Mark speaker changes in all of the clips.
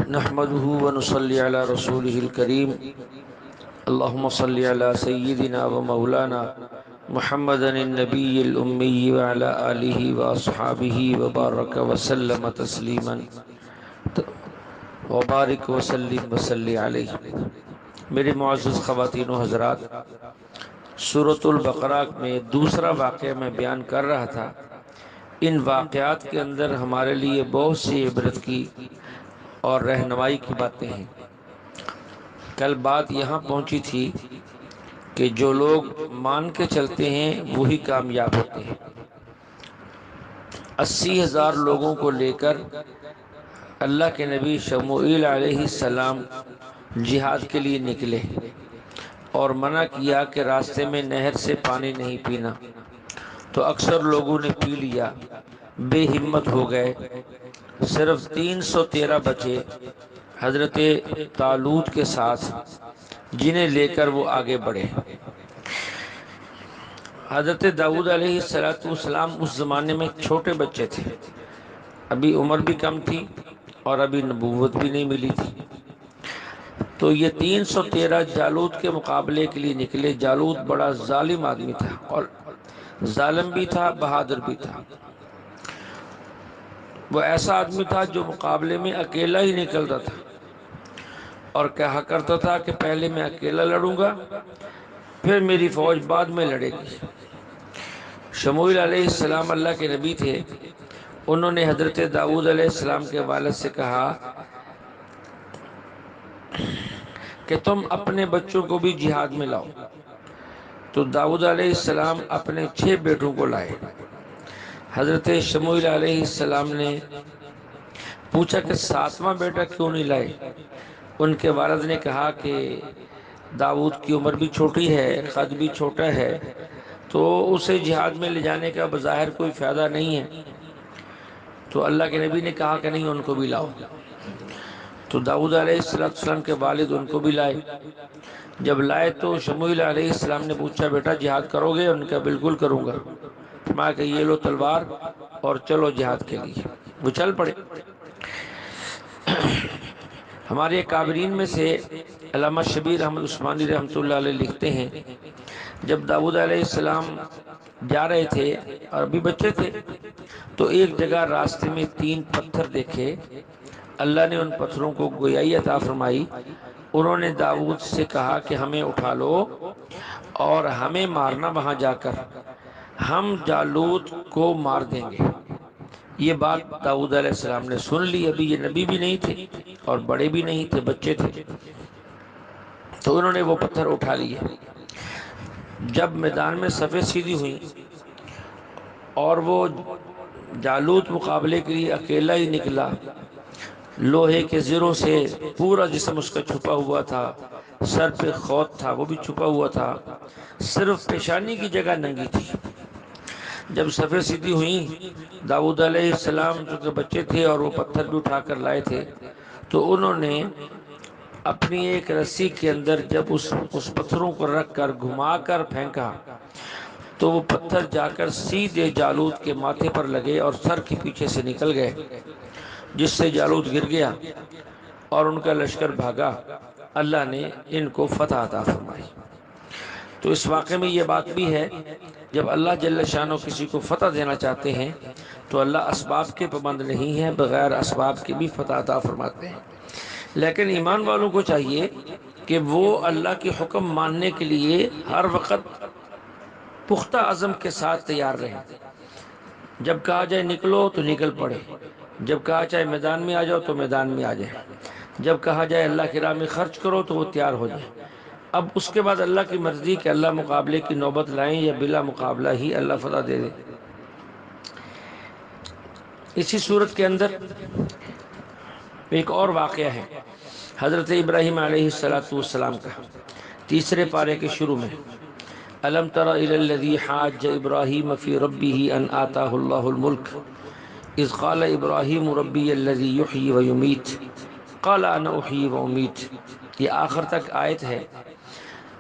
Speaker 1: نحمده ونصلي على رسوله الكريم اللهم صل على سيدنا ومولانا محمد النبي الأمي وعلى آله وأصحابه وبارك وسلم تسليما وبارك وسلم وصلی علیہ۔ میرے معزز خواتین و حضرات، سورۃ البقرہ میں دوسرا واقعہ میں بیان کر رہا تھا۔ ان واقعات کے اندر ہمارے لیے بہت سی عبرت کی اور رہنمائی کی باتیں ہیں۔ کل بات یہاں پہنچی تھی کہ جو لوگ مان کے چلتے ہیں وہی کامیاب ہوتے ہیں۔ 80,000 لوگوں کو لے کر اللہ کے نبی شموئیل علیہ السلام جہاد کے لیے نکلے اور منع کیا کہ راستے میں نہر سے پانی نہیں پینا، تو اکثر لوگوں نے پی لیا، بے ہمت ہو گئے۔ صرف 313 بچے حضرت طالوت کے ساتھ، جنہیں لے کر وہ آگے بڑھے۔ حضرت داؤد علیہ السلام اس زمانے میں چھوٹے بچے تھے، ابھی عمر بھی کم تھی اور ابھی نبوت بھی نہیں ملی تھی۔ تو یہ 313 جالوت کے مقابلے کے لیے نکلے۔ جالوت بڑا ظالم آدمی تھا، اور ظالم بھی تھا، بہادر بھی تھا۔ وہ ایسا آدمی تھا جو مقابلے میں اکیلا ہی نکلتا تھا اور کہا کرتا تھا کہ پہلے میں اکیلا لڑوں گا، پھر میری فوج بعد میں لڑے گی۔ شموئیل علیہ السلام اللہ کے نبی تھے۔ انہوں نے حضرت داؤد علیہ السلام کے والد سے کہا کہ تم اپنے بچوں کو بھی جہاد میں لاؤ۔ تو داؤد علیہ السلام اپنے 6 بیٹوں کو لائے۔ حضرت شموئیل علیہ السلام نے پوچھا کہ 7واں بیٹا کیوں نہیں لائے؟ ان کے والد نے کہا کہ داؤد کی عمر بھی چھوٹی ہے، قد بھی چھوٹا ہے، تو اسے جہاد میں لے جانے کا بظاہر کوئی فائدہ نہیں ہے۔ تو اللہ کے نبی نے کہا کہ نہیں، ان کو بھی لاؤ۔ تو داؤد علیہ السلام کے والد ان کو بھی لائے۔ جب لائے تو شموئیل علیہ السلام نے پوچھا بیٹا جہاد کرو گے؟ ان کا بالکل کروں گا۔ فرمایا کہ یہ لو تلوار اور چلو جہاد کے لیے۔ وہ چل پڑے۔ ہمارے کابرین میں سے علامہ شبیر احمد عثمانی رحمۃ اللہ علیہ لکھتے ہیں، جب داؤد علیہ السلام جا رہے تھے اور ابھی بچے تھے، تو ایک جگہ راستے میں 3 پتھر دیکھے۔ اللہ نے ان پتھروں کو گویائی عطا فرمائی۔ انہوں نے داؤد سے کہا کہ ہمیں اٹھا لو اور ہمیں مارنا وہاں جا کر، ہم جالوت کو مار دیں گے۔ یہ بات داؤد علیہ السلام نے سن لی۔ ابھی یہ نبی بھی نہیں تھے اور بڑے بھی نہیں تھے، بچے تھے۔ تو انہوں نے وہ پتھر اٹھا لیے۔ جب میدان میں صفیں سیدھی ہوئیں اور وہ جالوت مقابلے کے لیے اکیلا ہی نکلا، لوہے کے زروں سے پورا جسم اس کا چھپا ہوا تھا، سر پہ خوت تھا وہ بھی چھپا ہوا تھا، صرف پیشانی کی جگہ ننگی تھی۔ جب صفیں سیدھی ہوئیں، داؤد علیہ السلام چونکہ بچے تھے اور وہ پتھر بھی اٹھا کر لائے تھے، تو انہوں نے اپنی ایک رسی کے اندر جب اس پتھروں کو رکھ کر گھما کر پھینکا، تو وہ پتھر جا کر سیدھے جالوت کے ماتھے پر لگے اور سر کے پیچھے سے نکل گئے، جس سے جالوت گر گیا اور ان کا لشکر بھاگا۔ اللہ نے ان کو فتح عطا فرمائی۔ تو اس واقعے میں یہ بات بھی ہے، جب اللہ جل شانہ کسی کو فتح دینا چاہتے ہیں تو اللہ اسباب کے پابند نہیں ہے، بغیر اسباب کے بھی فتح عطا فرماتے ہیں۔ لیکن ایمان والوں کو چاہیے کہ وہ اللہ کے حکم ماننے کے لیے ہر وقت پختہ عزم کے ساتھ تیار رہیں۔ جب کہا جائے نکلو تو نکل پڑے، جب کہا جائے میدان میں آ جاؤ تو میدان میں آ جائیں، جب کہا جائے اللہ کی راہ میں خرچ کرو تو وہ تیار ہو جائیں۔ اب اس کے بعد اللہ کی مرضی کہ اللہ مقابلے کی نوبت لائیں یا بلا مقابلہ ہی اللہ فتح دے دے۔ اسی صورت کے اندر ایک اور واقعہ ہے حضرت ابراہیم علیہ السلام کا، 3 پارے کے شروع میں، الم تر الی الذی حاج ابراہیم فی ربہ ان آتاہ اللہ الملک اذ قال ابراہیم ربی الذی یحیی و یمیت قال انا احیی و امیت۔ یہ آخر تک آیت ہے۔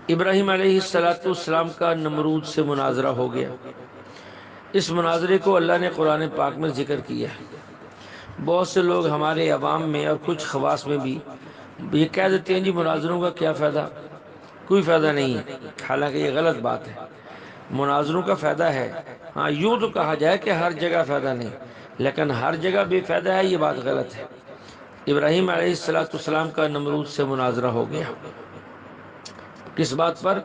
Speaker 1: ابراہیم علیہ السلام کا نمرود سے مناظرہ ہو گیا۔ اس مناظرے کو اللہ نے قرآن پاک میں ذکر کیا ہے۔ بہت سے لوگ ہمارے عوام میں اور کچھ خواص میں بھی یہ کہہ دیتے ہیں جی مناظروں کا کیا فائدہ، کوئی فائدہ نہیں ہے، حالانکہ یہ غلط بات ہے۔ مناظروں کا فائدہ ہے، ہاں یوں تو کہا جائے کہ ہر جگہ فائدہ نہیں، لیکن ہر جگہ بے فائدہ ہے، یہ بات غلط ہے۔ ابراہیم علیہ السلام کا نمرود سے مناظرہ ہو گیا، کس بات پر؟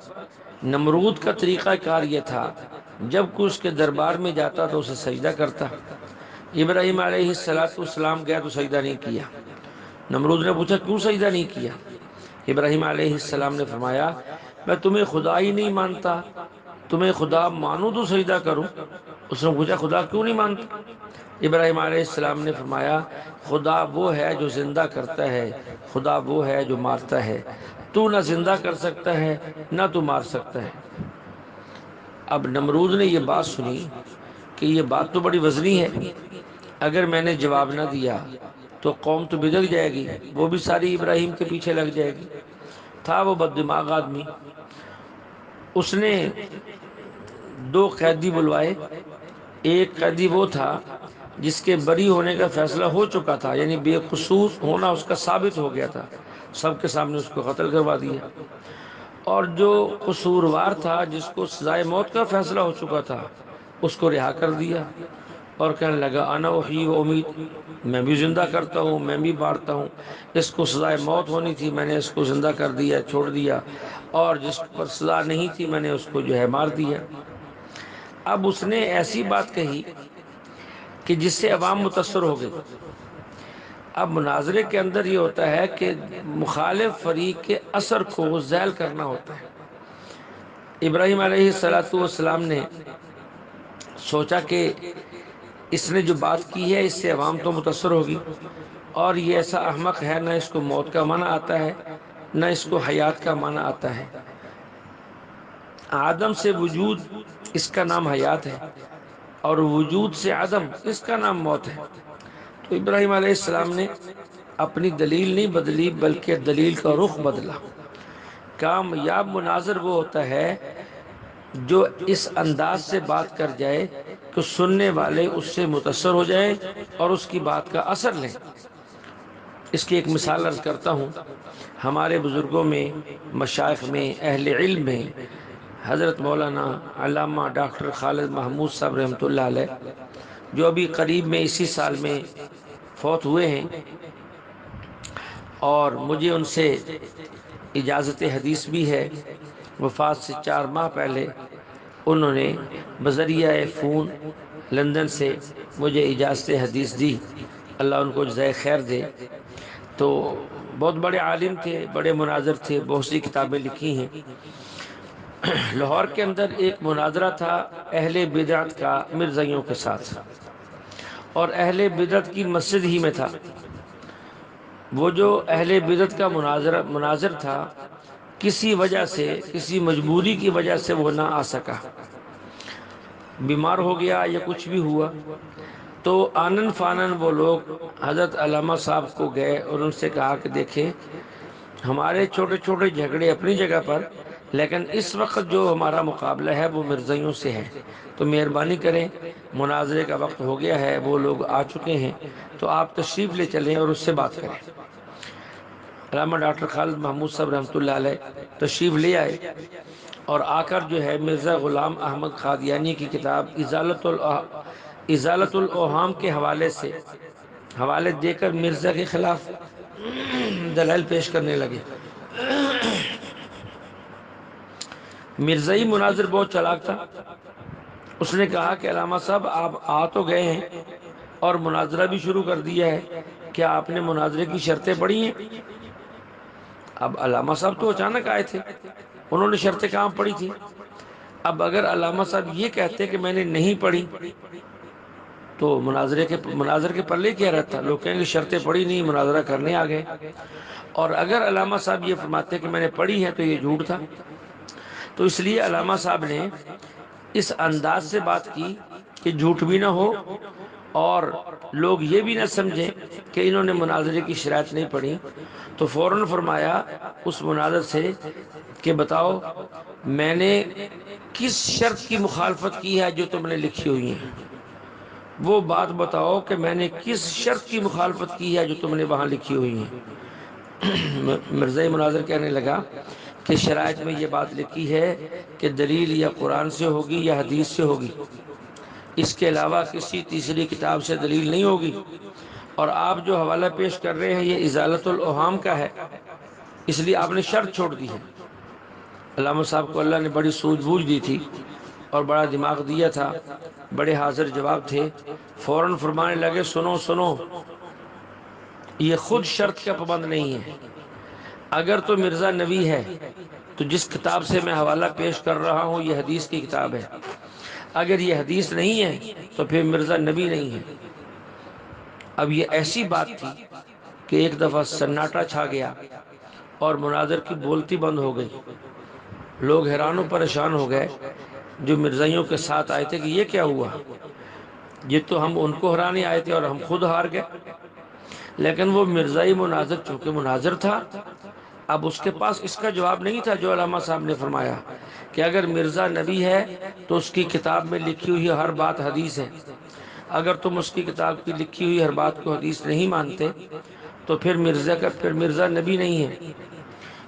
Speaker 1: نمرود کا طریقہ کار یہ تھا، جب کوئی اس کے دربار میں جاتا تو اسے سجدہ کرتا۔ ابراہیم علیہ السلام گیا تو سجدہ نہیں کیا۔ نمرود نے پوچھا کیوں سجدہ نہیں کیا؟ ابراہیم علیہ السلام نے فرمایا میں تمہیں خدا ہی نہیں مانتا، تمہیں خدا مانوں تو سجدہ کروں۔ اس نے پوچھا خدا کیوں نہیں مانتا؟ ابراہیم علیہ السلام نے فرمایا خدا وہ ہے جو زندہ کرتا ہے، خدا وہ ہے جو مارتا ہے، تو نہ زندہ کر سکتا ہے نہ تو مار سکتا ہے۔ اب نمرود نے یہ بات سنی کہ یہ بات تو بڑی وزنی ہے، اگر میں نے جواب نہ دیا تو قوم تو بگڑ جائے گی، وہ بھی ساری ابراہیم کے پیچھے لگ جائے گی۔ تھا وہ بد دماغ آدمی، اس نے 2 قیدی بلوائے۔ ایک قیدی وہ تھا جس کے بری ہونے کا فیصلہ ہو چکا تھا، یعنی بے قصور ہونا اس کا ثابت ہو گیا تھا، سب کے سامنے اس کو قتل کروا دیا۔ اور جو قصوروار تھا جس کو سزائے موت کا فیصلہ ہو چکا تھا، اس کو رہا کر دیا اور کہنے لگا انا احیی و امید، میں بھی زندہ کرتا ہوں میں بھی مارتا ہوں، اس کو سزائے موت ہونی تھی میں نے اس کو زندہ کر دیا چھوڑ دیا، اور جس پر سزا نہیں تھی میں نے اس کو جو ہے مار دیا۔ اب اس نے ایسی بات کہی کہ جس سے عوام متاثر ہو گئی۔ اب مناظرے کے اندر یہ ہوتا ہے کہ مخالف فریق کے اثر کو زائل کرنا ہوتا ہے۔ ابراہیم علیہ السلام نے سوچا کہ اس نے جو بات کی ہے اس سے عوام تو متاثر ہوگی، اور یہ ایسا احمق ہے، نہ اس کو موت کا معنی آتا ہے نہ اس کو حیات کا معنی آتا ہے۔ عدم سے وجود اس کا نام حیات ہے، اور وجود سے عدم اس کا نام موت ہے۔ تو ابراہیم علیہ السلام نے اپنی دلیل نہیں بدلی بلکہ دلیل کا رخ بدلا۔ کامیاب مناظر وہ ہوتا ہے جو اس انداز سے بات کر جائے کہ سننے والے اس سے متاثر ہو جائیں اور اس کی بات کا اثر لیں۔ اس کی ایک مثال عرض کرتا ہوں۔ ہمارے بزرگوں میں، مشائخ میں، اہل علم میں حضرت مولانا علامہ ڈاکٹر خالد محمود صاحب رحمۃ اللہ علیہ، جو ابھی قریب میں اسی سال میں فوت ہوئے ہیں، اور مجھے ان سے اجازت حدیث بھی ہے۔ وفات سے 4 ماہ پہلے انہوں نے بذریعہ فون لندن سے مجھے اجازت حدیث دی، اللہ ان کو جزائے خیر دے۔ تو بہت بڑے عالم تھے، بڑے مناظر تھے، بہت سی کتابیں لکھی ہیں۔ لاہور کے اندر ایک مناظرہ تھا اہل بدعت کا مرزائیوں کے ساتھ، اور اہل بدعت کی مسجد ہی میں تھا۔ وہ جو اہل بدعت کا مناظر تھا، کسی وجہ سے، کسی مجبوری کی وجہ سے وہ نہ آ سکا، بیمار ہو گیا یا کچھ بھی ہوا، تو آنن فانن وہ لوگ حضرت علامہ صاحب کو گئے اور ان سے کہا کہ دیکھیں ہمارے چھوٹے چھوٹے جھگڑے اپنی جگہ پر، لیکن اس وقت جو ہمارا مقابلہ ہے وہ مرزائیوں سے ہے، تو مہربانی کریں، مناظرے کا وقت ہو گیا ہے، وہ لوگ آ چکے ہیں، تو آپ تشریف لے چلیں اور اس سے بات کریں۔ علامہ ڈاکٹر خالد محمود صاحب رحمۃ اللہ علیہ تشریف لے آئے، اور آ کر جو ہے مرزا غلام احمد قادیانی کی کتاب ازالت الاوہام کے حوالے دے کر مرزا کے خلاف دلائل پیش کرنے لگے۔ مرزائی مناظر بہت چالاک تھا، اس نے کہا کہ علامہ صاحب آپ آ تو گئے ہیں اور مناظرہ بھی شروع کر دیا ہے، کیا آپ نے مناظرے کی شرطیں پڑھی ہیں؟ اب علامہ صاحب تو اچانک آئے تھے، انہوں نے شرطیں کہاں پڑھی تھی؟ اب اگر علامہ صاحب یہ کہتے کہ میں نے نہیں پڑھی تو مناظر کے پلے کیا رہتا؟ لوگ کہیں گے شرطیں پڑھی نہیں، مناظرہ کرنے آ گئے۔ اور اگر علامہ صاحب یہ فرماتے کہ میں نے پڑھی ہے تو یہ جھوٹ تھا۔ تو اس لیے علامہ صاحب نے اس انداز سے بات کی کہ جھوٹ بھی نہ ہو اور لوگ یہ بھی نہ سمجھیں کہ انہوں نے مناظرے کی شرائط نہیں پڑھی، تو فوراً فرمایا اس مناظر سے کہ بتاؤ میں نے کس شرط کی مخالفت کی ہے جو تم نے لکھی ہوئی ہیں؟ وہ بات بتاؤ کہ میں نے کس شرط کی مخالفت کی ہے جو تم نے وہاں لکھی ہوئی ہیں۔ مرزا مناظر کہنے لگا کہ شرائط میں یہ بات لکھی ہے کہ دلیل یا قرآن سے ہوگی یا حدیث سے ہوگی، اس کے علاوہ کسی تیسری کتاب سے دلیل نہیں ہوگی، اور آپ جو حوالہ پیش کر رہے ہیں یہ ازالت الاوہام کا ہے، اس لیے آپ نے شرط چھوڑ دی ہے۔ علامہ صاحب کو اللہ نے بڑی سوجھ بوجھ دی تھی اور بڑا دماغ دیا تھا، بڑے حاضر جواب تھے، فوراً فرمانے لگے سنو سنو، یہ خود شرط کا پابند نہیں ہے۔ اگر تو مرزا نبی ہے تو جس کتاب سے میں حوالہ پیش کر رہا ہوں یہ حدیث کی کتاب ہے، اگر یہ حدیث نہیں ہے تو پھر مرزا نبی نہیں ہے۔ اب یہ ایسی بات تھی کہ ایک دفعہ سناٹا چھا گیا اور مناظر کی بولتی بند ہو گئی۔ لوگ حیران و پریشان ہو گئے جو مرزائیوں کے ساتھ آئے تھے کہ یہ کیا ہوا، یہ تو ہم ان کو ہرانے آئے تھے اور ہم خود ہار گئے۔ لیکن وہ مرزائی مناظر چونکہ مناظر تھا، اب اس کے پاس اس کا جواب نہیں تھا جو علامہ صاحب نے فرمایا کہ اگر مرزا نبی ہے تو اس کی کتاب میں لکھی ہوئی ہر بات حدیث ہے، اگر تم اس کی کتاب کی لکھی ہوئی ہر بات کو حدیث نہیں مانتے تو پھر مرزا نبی نہیں ہے۔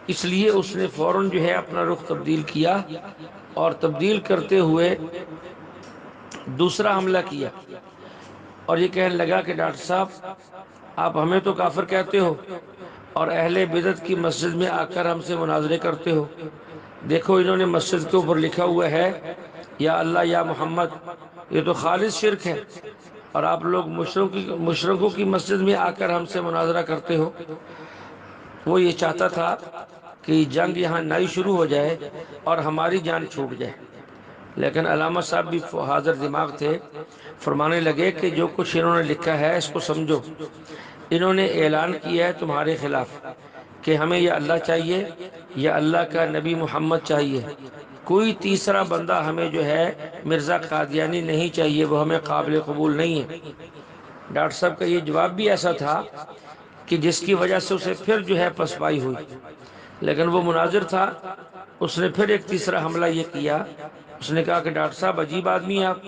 Speaker 1: اس لیے اس نے فوراً جو ہے اپنا رخ تبدیل کیا اور تبدیل کرتے ہوئے دوسرا حملہ کیا اور یہ کہنے لگا کہ ڈاکٹر صاحب آپ ہمیں تو کافر کہتے ہو اور اہل بدعت کی مسجد میں آ کر ہم سے مناظرے کرتے ہو، دیکھو انہوں نے مسجد کے اوپر لکھا ہوا ہے یا اللہ یا محمد، یہ تو خالص شرک ہے، اور آپ لوگ مشرکوں کی مسجد میں آ کر ہم سے مناظرہ کرتے ہو۔ وہ یہ چاہتا تھا کہ جنگ یہاں نئی شروع ہو جائے اور ہماری جان چھوٹ جائے، لیکن علامہ صاحب بھی حاضر دماغ تھے، فرمانے لگے کہ جو کچھ انہوں نے لکھا ہے اس کو سمجھو، انہوں نے اعلان کیا ہے تمہارے خلاف کہ ہمیں یا اللہ چاہیے یا اللہ کا نبی محمد چاہیے، کوئی تیسرا بندہ ہمیں جو ہے مرزا قادیانی نہیں چاہیے، وہ ہمیں قابل قبول نہیں ہے۔ ڈاکٹر صاحب کا یہ جواب بھی ایسا تھا کہ جس کی وجہ سے اسے پھر جو ہے پسپائی ہوئی، لیکن وہ مناظر تھا، اس نے پھر ایک تیسرا حملہ یہ کیا، اس نے کہا کہ ڈاکٹر صاحب عجیب آدمی ہیں آپ،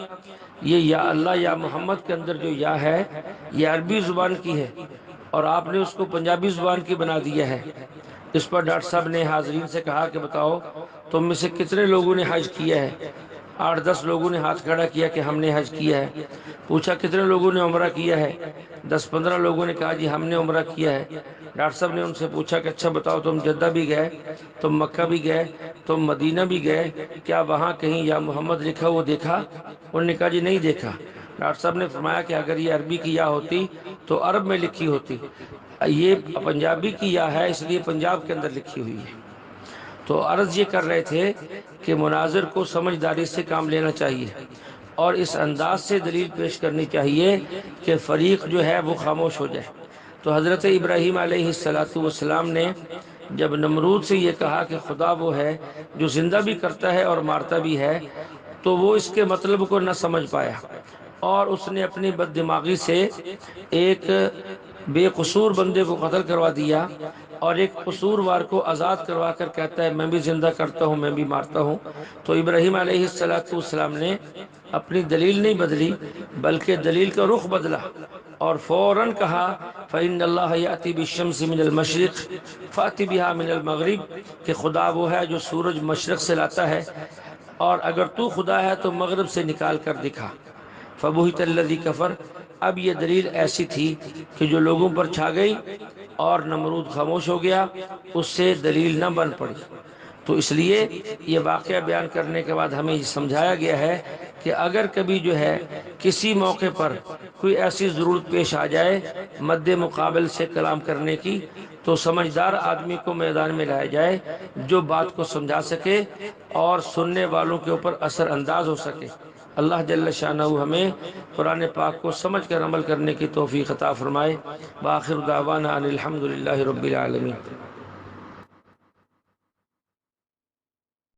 Speaker 1: یہ یا اللہ یا محمد کے اندر جو یا ہے یہ عربی زبان کی ہے اور آپ نے اس کو پنجابی زبان کی بنا دیا ہے۔ اس پر ڈاکٹر صاحب نے حاضرین سے کہا کہ بتاؤ تم میں سے کتنے لوگوں نے حج کیا ہے؟ 8-10 لوگوں نے ہاتھ کھڑا کیا کہ ہم نے حج کیا ہے۔ پوچھا کتنے لوگوں نے عمرہ کیا ہے؟ 10-15 لوگوں نے کہا جی ہم نے عمرہ کیا ہے۔ ڈاکٹر صاحب نے ان سے پوچھا کہ اچھا بتاؤ تم جدہ بھی گئے، تم مکہ بھی گئے، تم مدینہ بھی گئے، کیا وہاں کہیں یا محمد لکھا وہ دیکھا؟ انہوں نے کہا جی نہیں دیکھا۔ ڈاکٹر صاحب نے فرمایا کہ اگر یہ عربی کی یا ہوتی تو عرب میں لکھی ہوتی، یہ پنجابی کی یا ہے اس لیے پنجاب کے اندر لکھی ہوئی ہے۔ تو عرض یہ کر رہے تھے کہ مناظر کو سمجھداری سے کام لینا چاہیے اور اس انداز سے دلیل پیش کرنی چاہیے کہ فریق جو ہے وہ خاموش ہو جائے۔ تو حضرت ابراہیم علیہ السلام نے جب نمرود سے یہ کہا کہ خدا وہ ہے جو زندہ بھی کرتا ہے اور مارتا بھی ہے، تو وہ اس کے مطلب کو نہ سمجھ پایا اور اس نے اپنی بد دماغی سے ایک بے قصور بندے کو قتل کروا دیا اور ایک قصوروار کو آزاد کروا کر کہتا ہے میں بھی زندہ کرتا ہوں میں بھی مارتا ہوں۔ تو ابراہیم علیہ السلام نے اپنی دلیل نہیں بدلی بلکہ دلیل کا رخ بدلا اور فوراً کہا فَإِنَّ اللَّهَ يَأْتِي بِالشَّمْسِ مِنَ الْمَشْرِقِ فَأْتِ بِهَا مِنَ الْمَغْرِبِ، کہ خدا وہ ہے جو سورج مشرق سے لاتا ہے اور اگر تو خدا ہے تو مغرب سے نکال کر دکھا۔ فَبُهِتَ الَّذِي كَفَرَ، اب یہ دلیل ایسی تھی کہ جو لوگوں پر چھا گئی اور نمرود خاموش ہو گیا، اس سے دلیل نہ بن پڑی۔ تو اس لیے یہ واقعہ بیان کرنے کے بعد ہمیں یہ سمجھایا گیا ہے کہ اگر کبھی جو ہے کسی موقع پر کوئی ایسی ضرورت پیش آ جائے مد مقابل سے کلام کرنے کی، تو سمجھدار آدمی کو میدان میں لایا جائے جو بات کو سمجھا سکے اور سننے والوں کے اوپر اثر انداز ہو سکے۔ اللہ جل شانہ ہمیں قرآن پاک کو سمجھ کر عمل کرنے کی توفیق عطا فرمائے۔ وآخر دعوانا ان الحمد للہ رب العالمین۔